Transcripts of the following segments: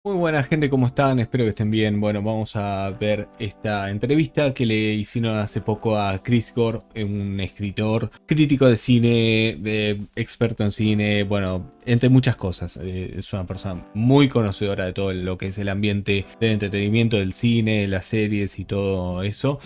Muy buena gente, ¿cómo están? Espero que estén bien. Bueno, vamos a ver esta entrevista que le hicieron hace poco a CRÍTICO, un escritor, crítico de cine, experto en cine, bueno, entre muchas cosas. Es una persona muy conocedora de todo lo que es el ambiente del entretenimiento, del cine, las series y todo eso.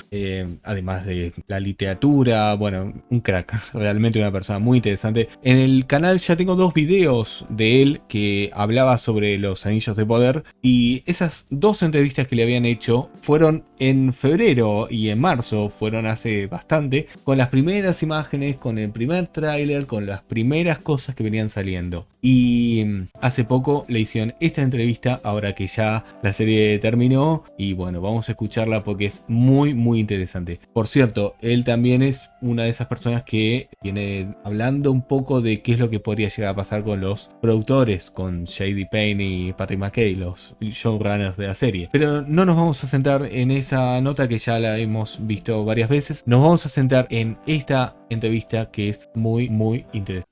Además de la literatura, bueno, un crack, realmente una persona muy interesante. En el canal ya tengo 2 videos de él que hablaba sobre los Anillos de Poder. Y esas 2 entrevistas que le habían hecho fueron en febrero y en marzo, fueron hace bastante, con las primeras imágenes, con el primer tráiler, con las primeras cosas que venían saliendo. Y hace poco le hicieron esta entrevista, ahora que ya la serie terminó, y bueno, vamos a escucharla porque es muy interesante. Por cierto, él también es una de esas personas que viene hablando un poco de qué es lo que podría llegar a pasar con los productores, con J.D. Payne y Patrick McKay, los showrunners de la serie. Pero no nos vamos a centrar en esa nota que ya la hemos visto varias veces. Nos vamos a centrar en esta entrevista que es muy interesante.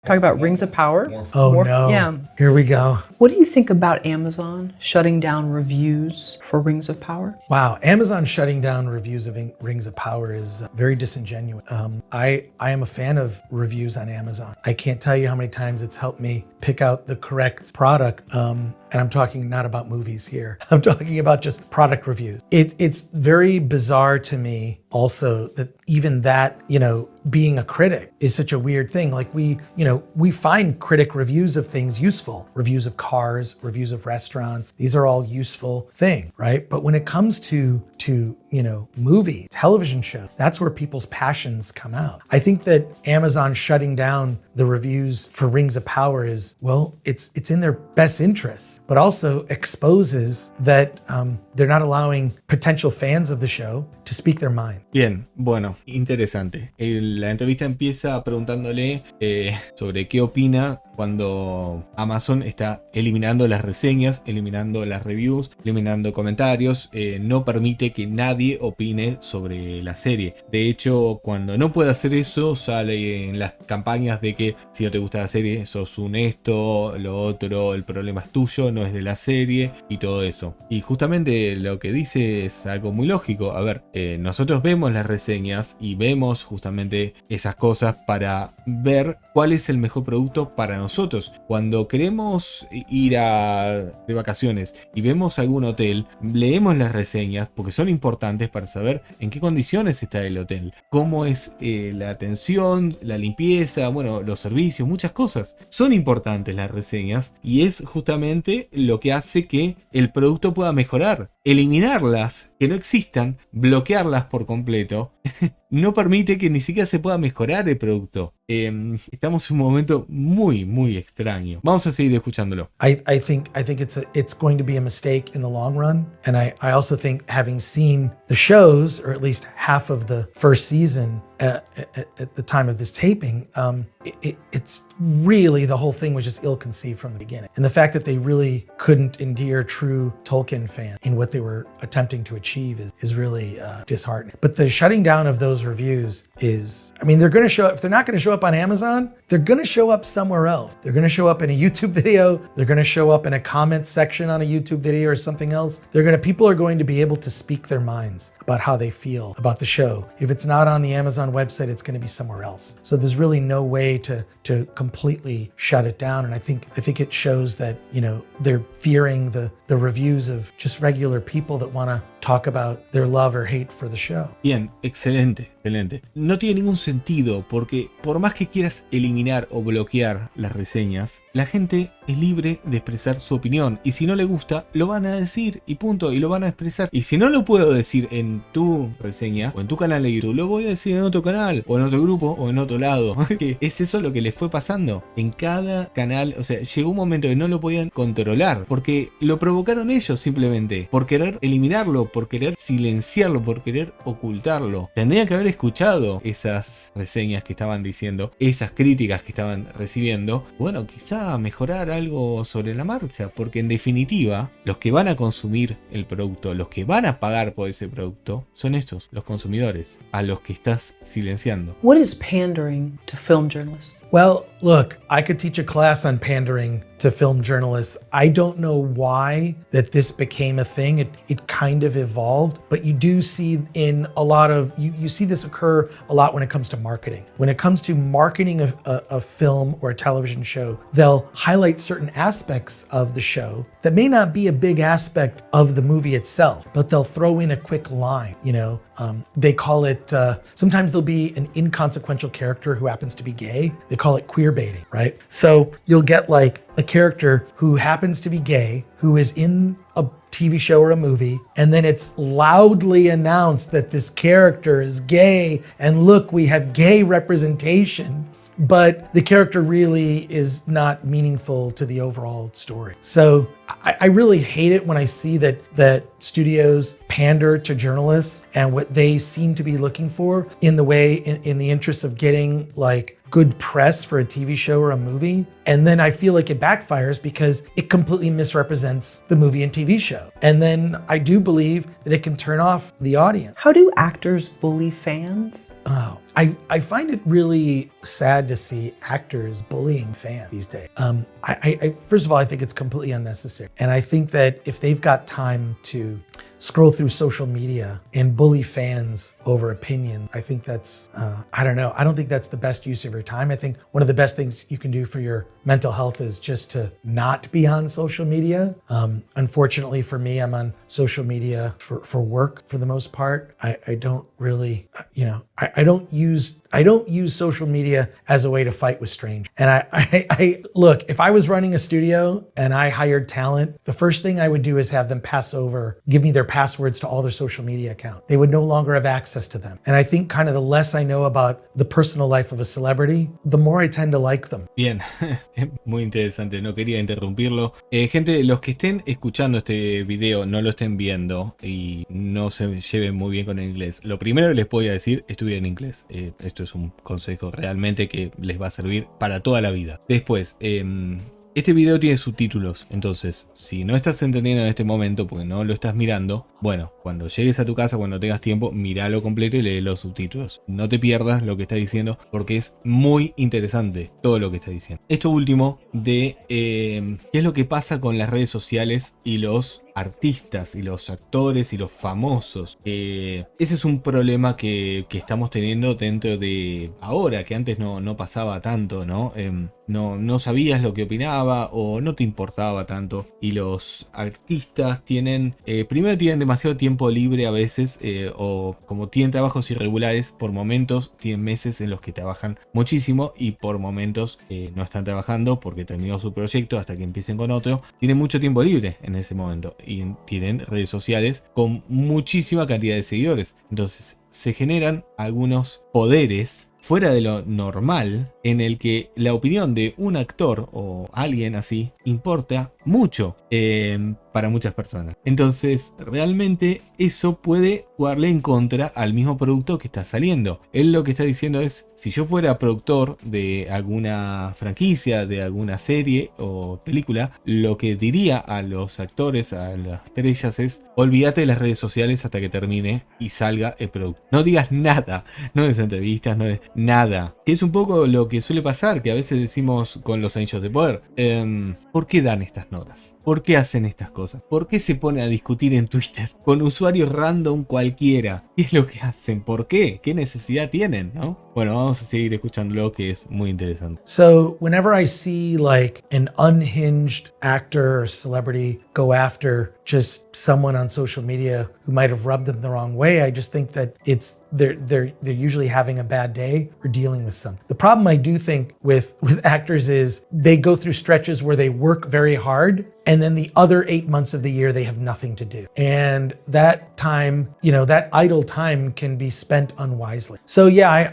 Talk about Rings of Power. Oh no. Yeah. Here we go. What do you think about Amazon shutting down reviews for Rings of Power? Wow, Amazon shutting down reviews of Rings of Power is very disingenuous. I am a fan of reviews on Amazon. I can't tell you how many times it's helped me pick out the correct product. And I'm talking not about movies here. I'm talking about just product reviews. It's very bizarre to me also that even that, being a critic is such a weird thing. Like we find critic reviews of things useful. Reviews of cars, reviews of restaurants. These are all useful things, right? But when it comes to movie, television show, that's where people's passions come out. I think that Amazon shutting down the reviews for Rings of Power is, well, it's in their best interests, but also exposes that they're not allowing potential fans of the show to speak their mind. Bien, bueno, interesante. La entrevista empieza preguntándole sobre qué opina cuando Amazon está eliminando las reseñas, eliminando las reviews, eliminando comentarios, no permite que nadie opine sobre la serie. De hecho, cuando no puede hacer eso, sale en las campañas de que si no te gusta la serie, sos un esto, lo otro, el problema es tuyo, no es de la serie y todo eso. Y justamente lo que dice es algo muy lógico. A ver, nosotros vemos las reseñas y vemos justamente esas cosas para ver cuál es el mejor producto para nosotros. Cuando queremos ir de vacaciones y vemos algún hotel, leemos las reseñas porque son importantes para saber en qué condiciones está el hotel, cómo es la atención, la limpieza, bueno, los servicios, muchas cosas. Son importantes las reseñas y es justamente lo que hace que el producto pueda mejorar. Eliminarlas, que no existan, bloquearlas por completo, no permite que ni siquiera se pueda mejorar el producto. Estamos en un momento muy extraño. Vamos a seguir escuchándolo. I think it's going to be a mistake in the long run, and I also think, having seen the shows, or at least half of the first season at the time of this taping, it's really, the whole thing was just ill-conceived from the beginning. And the fact that they really couldn't endear true Tolkien fans in what they were attempting to achieve is really disheartening. But the shutting down of those reviews is, I mean, they're going to show up. If they're not going to show up on Amazon, they're going to show up somewhere else. They're going to show up in a YouTube video. They're going to show up in a comment section on a YouTube video or something else. People are going to be able to speak their minds about how they feel about the show. If it's not on the Amazon website, it's going to be somewhere else. So there's really no way to completely shut it down. And I think it shows that, they're fearing the reviews of just regular people that want to talk about their love or hate for the show. Bien, excelente. No tiene ningún sentido porque por más que quieras eliminar o bloquear las reseñas, la gente es libre de expresar su opinión y si no le gusta, lo van a decir y punto, y lo van a expresar. Y si no lo puedo decir en tu reseña o en tu canal de YouTube, lo voy a decir en otro canal o en otro grupo o en otro lado. Es eso lo que les fue pasando en cada canal. O sea, llegó un momento que no lo podían controlar porque lo provocaron ellos simplemente por querer eliminarlo, por querer silenciarlo, por querer ocultarlo. Tendría que haber escuchado esas reseñas que estaban diciendo, esas críticas que estaban recibiendo. Bueno, quizá mejorar algo sobre la marcha, porque en definitiva, los que van a consumir el producto, los que van a pagar por ese producto, son estos, los consumidores, a los que estás silenciando. What is pandering to film journalists? Well, look, I could teach a class on pandering to film journalists. I don't know why that this became a thing. It kind of evolved, but you do see in a lot of, you see this occur a lot when it comes to marketing. When it comes to marketing a film or a television show, they'll highlight certain aspects of the show that may not be a big aspect of the movie itself, but they'll throw in a quick line, you know. They call it, sometimes there'll be an inconsequential character who happens to be gay. They call it queer baiting, right? So you'll get like a character who happens to be gay, who is in a TV show or a movie, and then it's loudly announced that this character is gay, and look, we have gay representation. But the character really is not meaningful to the overall story. So I really hate it when I see that studios pander to journalists and what they seem to be looking for in the way, in the interest of getting like good press for a TV show or a movie. And then I feel like it backfires because it completely misrepresents the movie and TV show. And then I do believe that it can turn off the audience. How do actors bully fans? Oh, I find it really sad to see actors bullying fans these days. I first of all, I think it's completely unnecessary. And I think that if they've got time to scroll through social media and bully fans over opinion, I think that's, I don't know. I don't think that's the best use of your time. I think one of the best things you can do for your mental health is just to not be on social media. Unfortunately for me, I'm on social media for work for the most part. I don't really, you know, I don't use social media as a way to fight with strangers. And I look, if I was running a studio and I hired talent, the first thing I would do is have them give me their passwords to all their social media accounts. They would no longer have access to them. And I think kind of the less I know about the personal life of a celebrity, the more I tend to like them. Bien, muy interesante, no quería interrumpirlo. Gente, los que estén escuchando este video, no lo estén viendo y no se lleven muy bien con el inglés. Lo primero que les voy a decir, estudien inglés. Esto es un consejo realmente que les va a servir para toda la vida. Después, este video tiene subtítulos, entonces si no estás entendiendo en este momento porque no lo estás mirando, bueno, cuando llegues a tu casa, cuando tengas tiempo, míralo completo y lee los subtítulos. No te pierdas lo que está diciendo porque es muy interesante todo lo que está diciendo. Esto último de qué es lo que pasa con las redes sociales y los artistas y los actores y los famosos. Ese es un problema que estamos teniendo dentro de ahora, que antes no pasaba tanto, ¿no? No sabías lo que opinaba o no te importaba tanto. Y los artistas tienen, primero tienen demasiado tiempo libre a veces, o como tienen trabajos irregulares, por momentos tienen meses en los que trabajan muchísimo y por momentos no están trabajando porque terminó su proyecto hasta que empiecen con otro. Tienen mucho tiempo libre en ese momento y tienen redes sociales con muchísima cantidad de seguidores. Entonces se generan algunos poderes fuera de lo normal en el que la opinión de un actor o alguien así importa mucho para muchas personas. Entonces realmente eso puede jugarle en contra al mismo producto que está saliendo. Él lo que está diciendo es, si yo fuera productor de alguna franquicia, de alguna serie o película, lo que diría a los actores, a las estrellas es, olvídate de las redes sociales hasta que termine y salga el producto. No digas nada, no des entrevistas, no des nada. Que es un poco lo que suele pasar, que a veces decimos con los anillos de poder. ¿Por qué dan estas notas? ¿Por qué hacen estas cosas? ¿Por qué se pone a discutir en Twitter con usuarios random cualquiera? ¿Qué es lo que hacen? ¿Por qué? ¿Qué necesidad tienen? ¿No? Bueno, vamos a seguir escuchándolo, que es muy interesante. So whenever I see like an unhinged actor or celebrity go after just someone on social media who might have rubbed them the wrong way, I just think that they're usually having a bad day or dealing with something. The problem I do think with actors is they go through stretches where they work very hard and then the other 8 months of the year they have nothing to do. And that time, you know, that idle time can be spent unwisely. So yeah,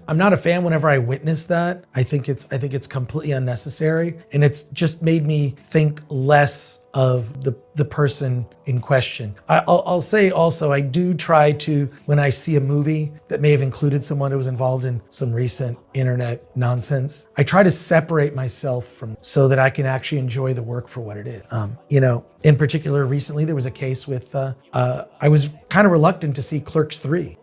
I'm not a fan whenever I witness that. I think it's completely unnecessary, and it's just made me think less of the person in question. I'll say also, I do try to, when I see a movie that may have included someone who was involved in some recent internet nonsense, I try to separate myself from so that I can actually enjoy the work for what it is. In particular, recently there was a case with, I was kind of reluctant to see Clerks 3.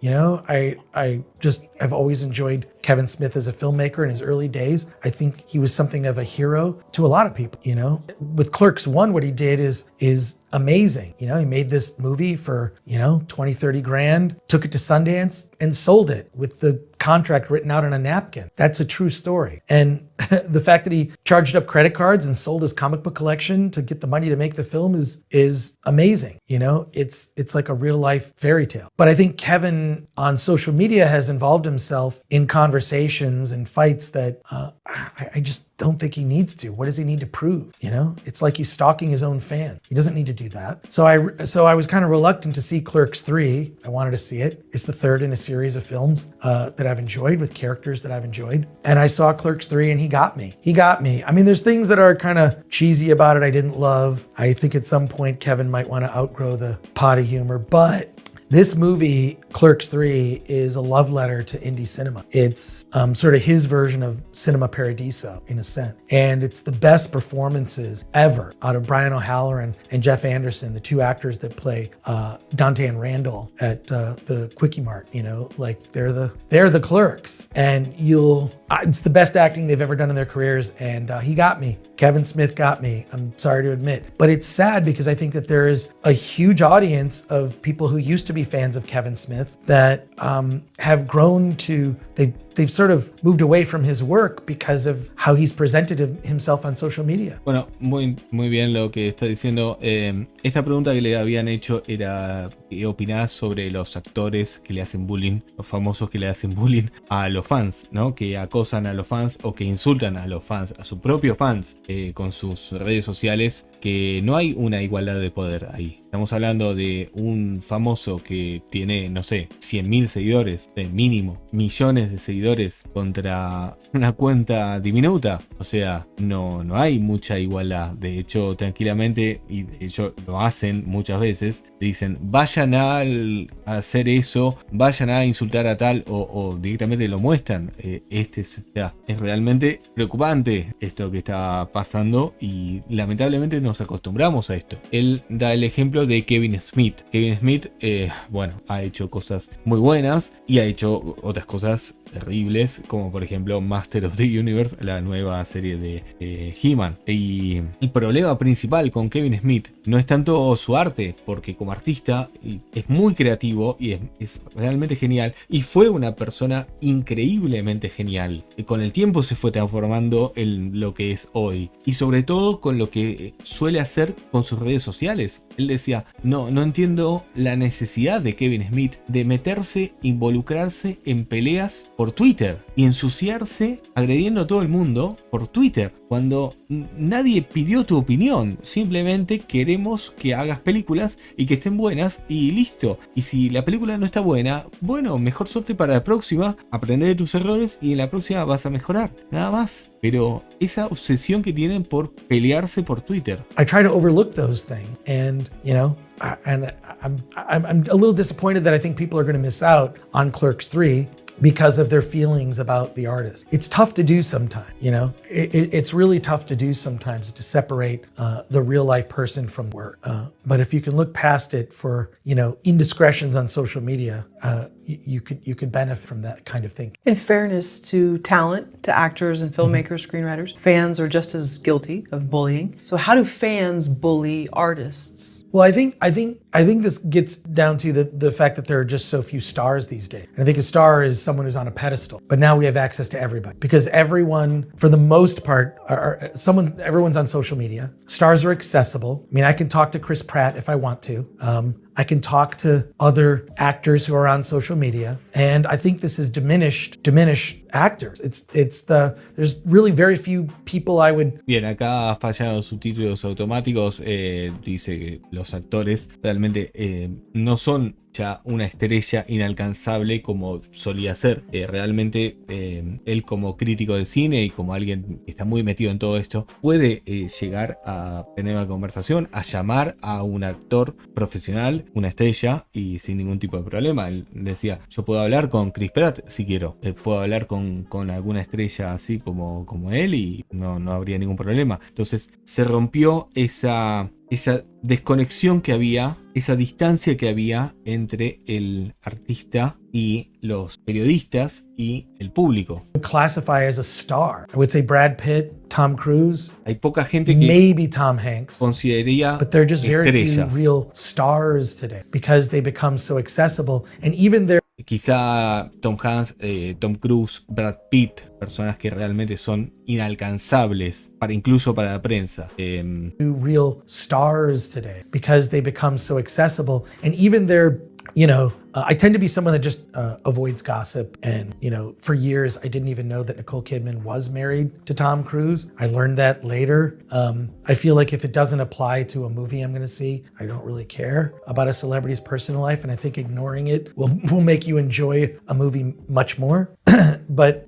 I've always enjoyed Kevin Smith as a filmmaker in his early days. I think he was something of a hero to a lot of people, With Clerks 1, what he did is amazing. He made this movie for, 20, 30 grand, took it to Sundance and sold it with the contract written out on a napkin. That's a true story. And the fact that he charged up credit cards and sold his comic book collection to get the money to make the film is amazing. It's like a real life fairy tale. But I think Kevin on social media has involved himself in conversations and fights that I just don't think he needs to. What does he need to prove? It's like he's stalking his own fans. He doesn't need to do that. So I was kind of reluctant to see Clerks 3. I wanted to see it. It's the third in a series of films that I've enjoyed with characters that I've enjoyed. And I saw Clerks 3 and he got me. I mean, there's things that are kind of cheesy about it I didn't love. I think at some point Kevin might want to outgrow the potty humor, but this movie, Clerks 3, is a love letter to indie cinema. It's sort of his version of Cinema Paradiso, in a sense. And it's the best performances ever out of Brian O'Halloran and Jeff Anderson, the two actors that play Dante and Randall at the Quickie Mart. They're the clerks. And it's the best acting they've ever done in their careers. And he got me. Kevin Smith got me, I'm sorry to admit. But it's sad because I think that there is a huge audience of people who used to be fans of Kevin Smith that have grown to, they've sort of moved away from his work because of how he's presented himself on social media. Bueno, muy bien lo que está diciendo. Esta pregunta que le habían hecho era ¿qué opinás sobre los actores que le hacen bullying, los famosos que le hacen bullying a los fans, ¿no? Que acosan a los fans o que insultan a los fans, a sus propios fans con sus redes sociales, que no hay una igualdad de poder ahí. Estamos hablando de un famoso que tiene, no sé, 100.000 seguidores, mínimo, millones de seguidores contra una cuenta diminuta. O sea, no hay mucha igualdad. De hecho, tranquilamente, y de hecho lo hacen muchas veces, dicen, vayan a hacer eso, vayan a insultar a tal, o directamente lo muestran. Es realmente preocupante esto que está pasando y lamentablemente nos acostumbramos a esto. Él da el ejemplo de Kevin Smith. Kevin Smith, ha hecho cosas muy buenas y ha hecho otras cosas terribles, como por ejemplo Master of the Universe, la nueva serie de He-Man. Y el problema principal con Kevin Smith no es tanto su arte, porque como artista es muy creativo y es realmente genial, y fue una persona increíblemente genial. Y con el tiempo se fue transformando en lo que es hoy, y sobre todo con lo que suele hacer con sus redes sociales. Él decía, no entiendo la necesidad de Kevin Smith de meterse, involucrarse en peleas por Twitter y ensuciarse agrediendo a todo el mundo por Twitter, cuando nadie pidió tu opinión. Simplemente queremos que hagas películas y que estén buenas y listo. Y si la película no está buena, bueno, mejor suerte para la próxima, aprender de tus errores y en la próxima vas a mejorar, nada más. Pero esa obsesión que tienen por pelearse por Twitter. I try to overlook those things, and I'm a little disappointed that I think people are going to miss out on Clerks 3 because of their feelings about the artist. It's tough to do sometimes, it's really tough to do sometimes to separate the real life person from work. But if you can look past it for, indiscretions on social media, you could benefit from that kind of thinking. In fairness to talent, to actors and filmmakers, screenwriters, fans are just as guilty of bullying. So how do fans bully artists? Well, I think this gets down to the fact that there are just so few stars these days. And I think a star is someone who's on a pedestal. But now we have access to everybody because everyone, for the most part, everyone's on social media. Stars are accessible. I mean, I can talk to Chris Pratt if I want to. I can talk to other actors who are on social media, and I think this has diminished actors. There's really very few people I would. Bien, acá fallan los subtítulos automáticos. Dice que los actores realmente no son ya una estrella inalcanzable como solía ser. Realmente él, como crítico de cine y como alguien que está muy metido en todo esto, puede llegar a tener una conversación, a llamar a un actor profesional, una estrella, y sin ningún tipo de problema. Él decía, yo puedo hablar con Chris Pratt si quiero, puedo hablar con alguna estrella así como él, y no habría ningún problema. Entonces se rompió esa desconexión que había, esa distancia que había entre el artista y los periodistas y el público. Classify as a star. I would say Brad Pitt, Tom Cruise. Hay poca gente que maybe Tom Hanks consideraría but they're just very estrellas. few real stars today because they become so accessible, and even their. Quizá Tom Hanks, Tom Cruise, Brad Pitt, personas que realmente son inalcanzables incluso para la prensa. Real stars today because they become so accessible, and even their. I tend to be someone that just avoids gossip, and for years I didn't even know that Nicole Kidman was married to Tom Cruise. I learned that later. I feel like if it doesn't apply to a movie I'm going to see, I don't really care about a celebrity's personal life, and I think ignoring it will make you enjoy a movie much more. But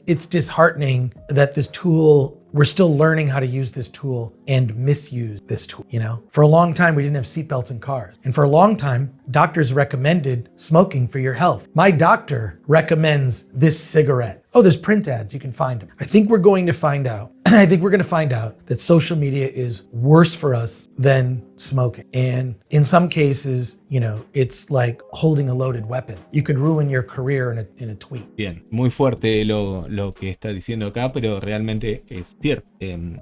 it's disheartening that this tool. We're still learning how to use this tool and misuse this tool, For a long time, we didn't have seatbelts in cars. And for a long time, doctors recommended smoking for your health. My doctor recommends this cigarette. Oh, there's print ads. You can find them. I think we're going to find out. That social media is worse for us than smoking. And in some cases, it's like holding a loaded weapon. You could ruin your career in a tweet. Bien, muy fuerte lo que está diciendo acá, pero realmente es cierto.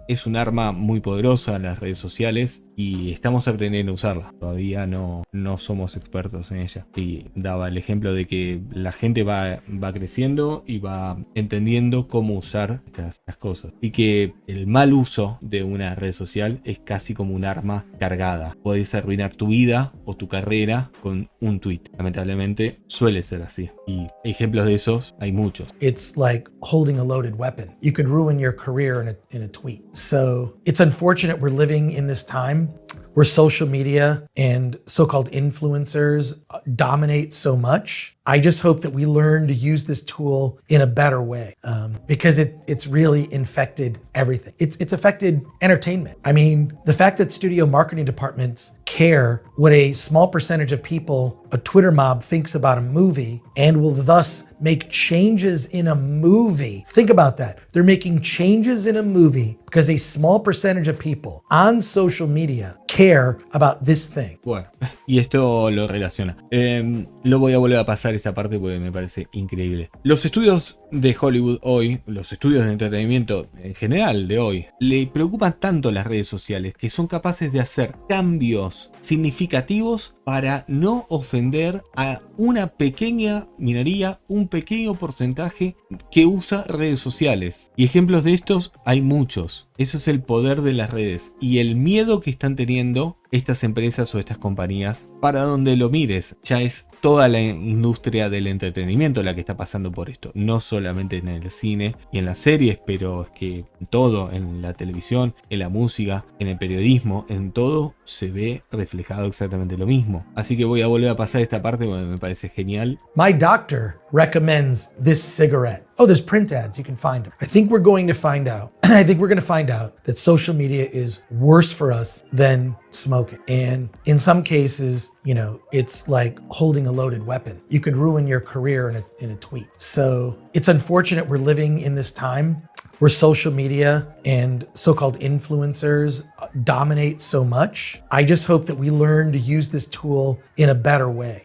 Es un arma muy poderosa, las redes sociales, y estamos aprendiendo a usarla. Todavía no somos expertos en ella. Y daba el ejemplo de que la gente va creciendo y va entendiendo cómo usar estas cosas. Y que el mal uso de una red social es casi como un arma cargada. Podés arruinar tu vida o tu carrera con un tweet. Lamentablemente suele ser así. Y ejemplos de esos hay muchos. It's like holding a loaded weapon. You could ruin your career in a tweet. So it's unfortunate we're living in this time where social media and so-called influencers dominate so much. I just hope that we learn to use this tool in a better way, because it's really infected everything. It's affected entertainment. I mean, the fact that studio marketing departments care what a small percentage of people, a Twitter mob, thinks about a movie and will thus make changes in a movie. Think about that. They're making changes in a movie because a small percentage of people on social media care about this thing. Bueno, y esto lo relaciona. Lo voy a volver a pasar esta parte porque me parece increíble. Los estudios de Hollywood hoy, los estudios de entretenimiento en general de hoy, le preocupan tanto las redes sociales que son capaces de hacer cambios significativos para no ofender a una pequeña minoría, un pequeño porcentaje que usa redes sociales. Y ejemplos de estos hay muchos. Eso es el poder de las redes y el miedo que están teniendo estas empresas o estas compañías. Para donde lo mires, ya es toda la industria del entretenimiento la que está pasando por esto. No solamente en el cine y en las series, pero es que en todo, en la televisión, en la música, en el periodismo, en todo se ve reflejado exactamente lo mismo. Así que voy a volver a pasar esta parte porque me parece genial. My doctor recommends this cigarette. Oh, there's print ads. You can find them. I think we're going to find out. That social media is worse for us than smoking. And in some cases, it's like holding a loaded weapon. You could ruin your career in a tweet. So it's unfortunate we're living in this time where social media and so-called influencers dominate so much. I just hope that we learn to use this tool in a better way,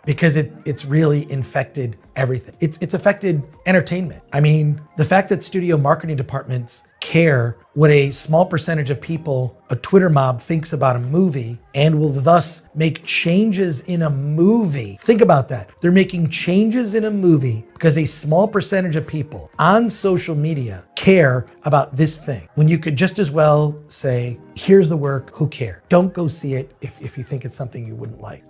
because it's really infected everything. It's affected entertainment. I mean, the fact that studio marketing departments care what a small percentage of people, a Twitter mob, thinks about a movie and will thus make changes in a movie. Think about that. They're making changes in a movie because a small percentage of people on social media care about this thing. When you could just as well say, here's the work, who cares? Don't go see it if you think it's something you wouldn't like.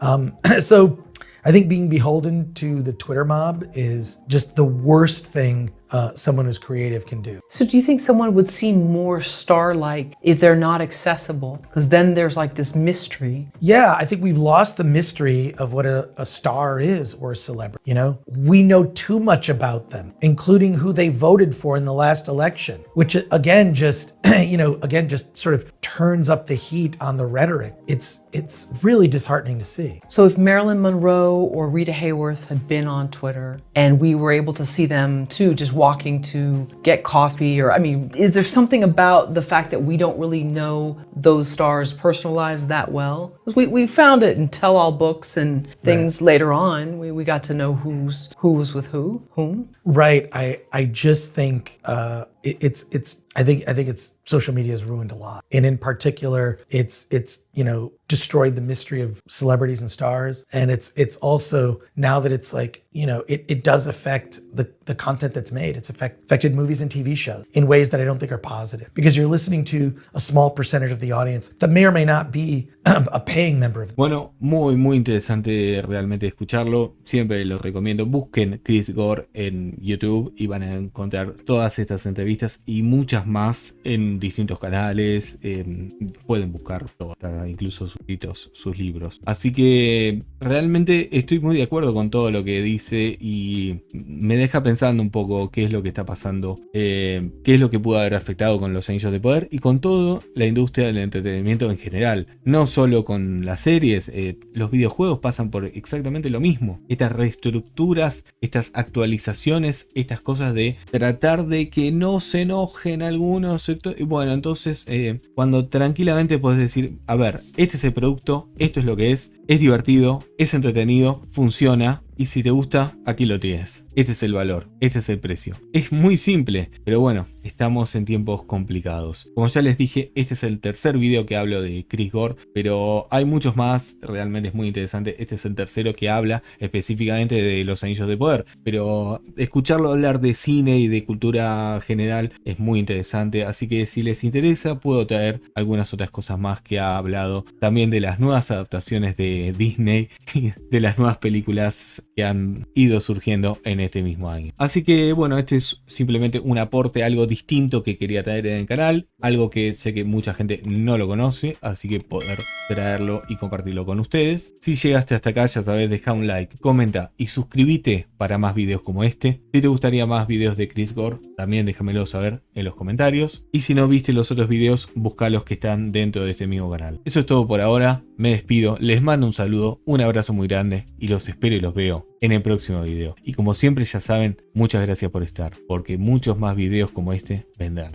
So I think being beholden to the Twitter mob is just the worst thing someone who's creative can do. So do you think someone would seem more star-like if they're not accessible? Because then there's like this mystery. Yeah, I think we've lost the mystery of what a star is or a celebrity. You know, we know too much about them, including who they voted for in the last election, which again, just, just sort of turns up the heat on the rhetoric. It's really disheartening to see. So if Marilyn Monroe or Rita Hayworth had been on Twitter and we were able to see them too, just walking to get coffee, or, I mean, is there something about the fact that we don't really know those stars' personal lives that well? We found it in tell-all books and things later on. We got to know who was with whom. Right. I just think I think it's social media has ruined a lot, and in particular, it's destroyed the mystery of celebrities and stars, and it's also, now that it's like, it does affect the content that's made. It's affected movies and TV shows in ways that I don't think are positive, because you're listening to a small percentage of the audience that may or may not be a paying member of. Bueno, muy interesante realmente escucharlo. Siempre lo recomiendo. Busquen Chris Gore en YouTube y van a encontrar todas estas entrevistas y muchas más en distintos canales. Pueden buscar todo, incluso suscritos sus libros. Así que realmente estoy muy de acuerdo con todo lo que dice y me deja pensando un poco qué es lo que está pasando, qué es lo que pudo haber afectado con los Anillos de Poder y con todo la industria del entretenimiento en general. No solo con las series, los videojuegos pasan por exactamente lo mismo. Estas reestructuras, estas actualizaciones, estas cosas de tratar de que no se enojen algunos sectores. Y bueno, entonces cuando tranquilamente podés decir, a ver, este es el producto, esto es lo que es divertido, es entretenido, funciona. Y si te gusta, aquí lo tienes. Este es el valor, este es el precio. Es muy simple, pero bueno, estamos en tiempos complicados. Como ya les dije, este es el tercer video que hablo de Chris Gore, pero hay muchos más, realmente es muy interesante. Este es el tercero que habla específicamente de los Anillos de Poder, pero escucharlo hablar de cine y de cultura general es muy interesante, así que si les interesa puedo traer algunas otras cosas más que ha hablado, también de las nuevas adaptaciones de Disney y de las nuevas películas que han ido surgiendo en este mismo año. Así que bueno, este es simplemente un aporte, algo distinto que quería traer en el canal, algo que sé que mucha gente no lo conoce, así que poder traerlo y compartirlo con ustedes. Si llegaste hasta acá, ya sabes, deja un like, comenta y suscríbete para más videos como este. Si te gustaría más videos de Chris Gore, también déjamelo saber en los comentarios. Y si no viste los otros videos, busca los que están dentro de este mismo canal. Eso es todo por ahora, me despido, les mando un saludo, un abrazo muy grande y los espero y los veo en el próximo video. Y como siempre ya saben, muchas gracias por estar, porque muchos más videos como este vendrán.